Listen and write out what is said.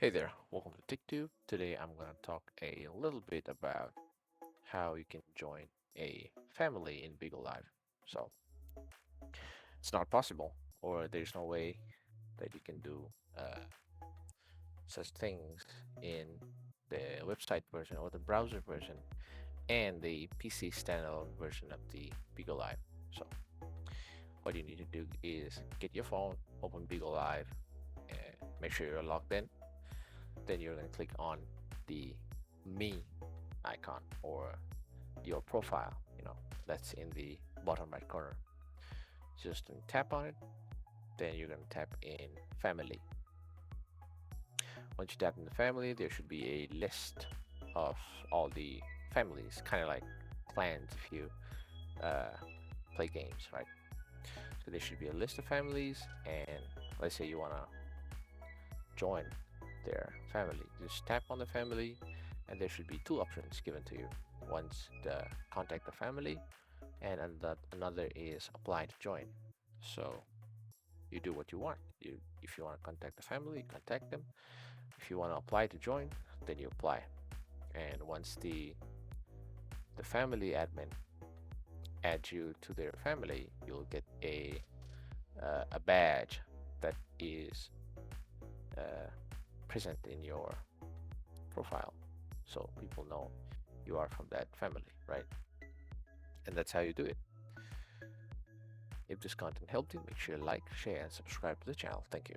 Hey there, welcome to TickTube. Today I'm going to talk a little bit about how you can join a family in Bigo Live. So it's not possible, or there's no way that you can do uh, such things in the website version or the browser version and the PC standalone version of the Bigo Live. So what you need to do is get your phone, open Bigo Live, and make sure you're logged in. Then you're going to click on the me icon or your profile, that's in the bottom right corner. Just tap on it, then you're going to tap in family. Once you tap in the family, there should be a list of all the families, kind of like clans if you uh, play games, right? So there should be a list of families, and let's say you want to join their family. Just tap on the family, and there should be two options given to you. One's the contact the family, and another is apply to join. So you do what you want. If you want to contact the family, contact them. If you want to apply to join, then you apply. And once the family admin adds you to their family, you'll get a badge that is uh, present in your profile, so people know you are from that family, right? And that's how you do it. If this content helped you, make sure to like, share, and subscribe to the channel. Thank you.